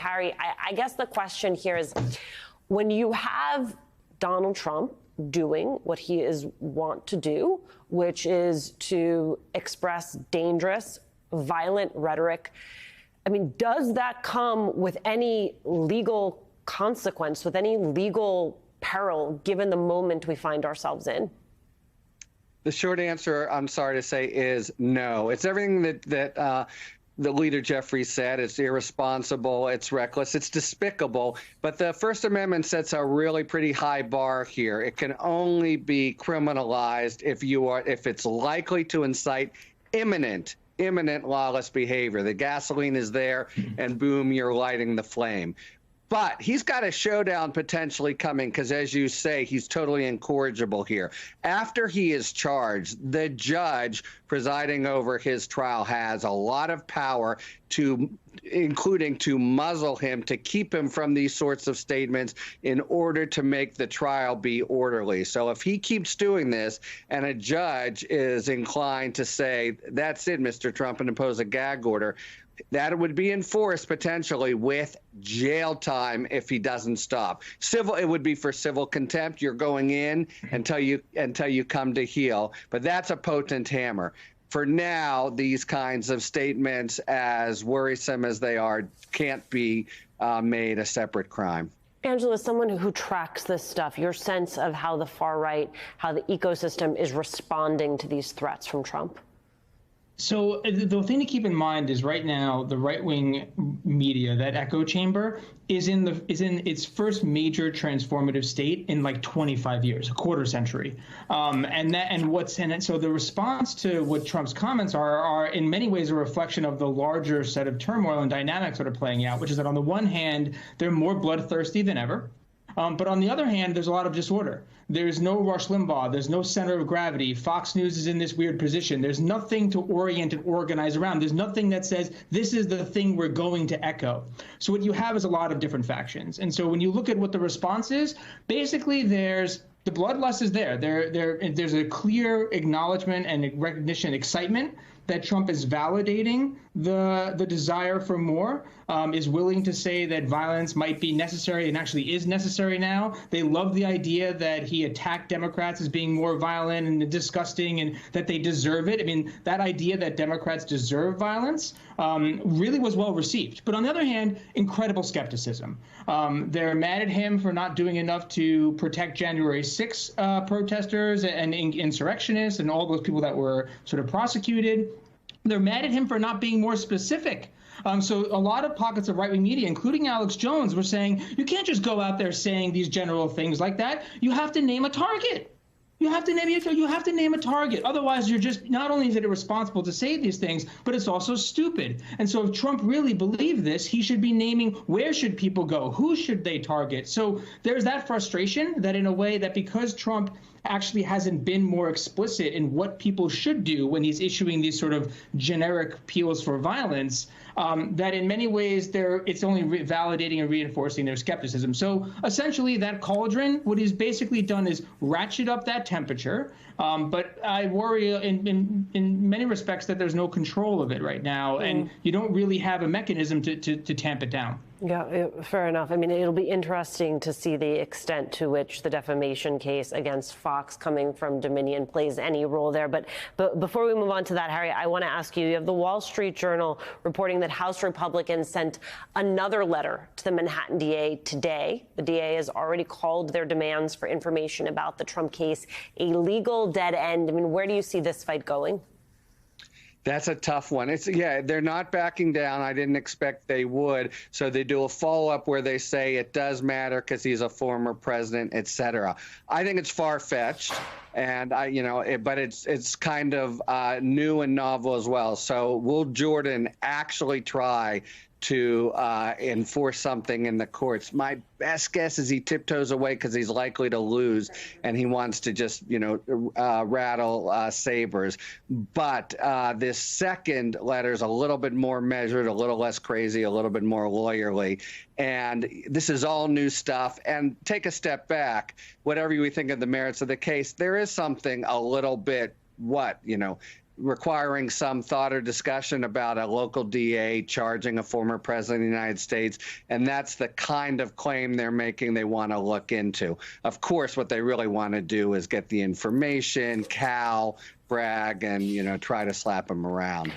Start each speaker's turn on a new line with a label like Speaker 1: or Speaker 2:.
Speaker 1: Harry, I guess the question here is, when you have Donald Trump doing what he is wont to do, which is to express dangerous, violent rhetoric, I mean, does that come with any legal consequence, with any legal peril, given the moment we find ourselves in?
Speaker 2: The short answer, I'm sorry to say, is no. It's everything that the leader Jeffrey said. It's irresponsible, it's reckless, it's despicable. But the First Amendment sets a really pretty high bar here. It can only be criminalized if it's likely to incite imminent lawless behavior. The gasoline is there, and boom, you're lighting the flame. But he's got a showdown potentially coming because, as you say, he's totally incorrigible here. After he is charged, the judge presiding over his trial has a lot of power, including to muzzle him, to keep him from these sorts of statements in order to make the trial be orderly. So if he keeps doing this and a judge is inclined to say, that's it, Mr. Trump, and impose a gag order, that would be enforced potentially with jail time if he doesn't stop. Civil, it would be for civil contempt. You're going in until you come to heel. But that's a potent hammer. For now, these kinds of statements, as worrisome as they are, can't be made a separate crime.
Speaker 1: Angela, as someone who tracks this stuff, your sense of how the far right, how the ecosystem is responding to these threats from Trump?
Speaker 3: So the thing to keep in mind is right now the right-wing media, that echo chamber, is in its first major transformative state in like 25 years, a quarter century, so the response to what Trump's comments are in many ways a reflection of the larger set of turmoil and dynamics that are playing out, which is that on the one hand they're more bloodthirsty than ever. But on the other hand, there's a lot of disorder. There's no Rush Limbaugh. There's no center of gravity. Fox News is in this weird position. There's nothing to orient and organize around. There's nothing that says this is the thing we're going to echo. So what you have is a lot of different factions. And so when you look at what the response is, basically the bloodlust is there. There's a clear acknowledgement and recognition, excitement that Trump is validating the desire for more, is willing to say that violence might be necessary and actually is necessary now. They love the idea that he attacked Democrats as being more violent and disgusting and that they deserve it. I mean, that idea that Democrats deserve violence really was well received. But on the other hand, incredible skepticism. They're mad at him for not doing enough to protect January 6 protesters and insurrectionists and all those people that were sort of prosecuted. They're mad at him for not being more specific. So a lot of pockets of right-wing media, including Alex Jones, were saying, you can't just go out there saying these general things like that. You have to name a target. You have to name a target. Otherwise, you're just, not only is it irresponsible to say these things, but it's also stupid. And so if Trump really believed this, he should be naming where should people go? Who should they target? So there's that frustration that in a way that because Trump actually hasn't been more explicit in what people should do when he's issuing these sort of generic appeals for violence, that in many ways it's only validating and reinforcing their skepticism. So essentially that cauldron, what he's basically done is ratchet up that temperature. But I worry in many respects that there's no control of it right now, and you don't really have a mechanism to tamp it down.
Speaker 1: Yeah, fair enough. I mean, it'll be interesting to see the extent to which the defamation case against Fox coming from Dominion plays any role there. But before we move on to that, Harry, I want to ask you have the Wall Street Journal reporting that House Republicans sent another letter to the Manhattan DA today. The DA has already called their demands for information about the Trump case a legal dead end. I mean, where do you see this fight going?
Speaker 2: That's a tough one. They're not backing down. I didn't expect they would. So they do a follow-up where they say it does matter because he's a former president, et cetera. I think it's far-fetched, and but it's kind of new and novel as well. So will Jordan actually try to enforce something in the courts? My best guess is he tiptoes away because he's likely to lose and he wants to just, rattle sabers. But this second letter is a little bit more measured, a little less crazy, a little bit more lawyerly. And this is all new stuff. And take a step back, whatever you think of the merits of the case, there is something a little bit, requiring some thought or discussion about a local DA charging a former president of the United States. And that's the kind of claim they're making they want to look into. Of course, what they really want to do is get the information, brag, and, try to slap him around.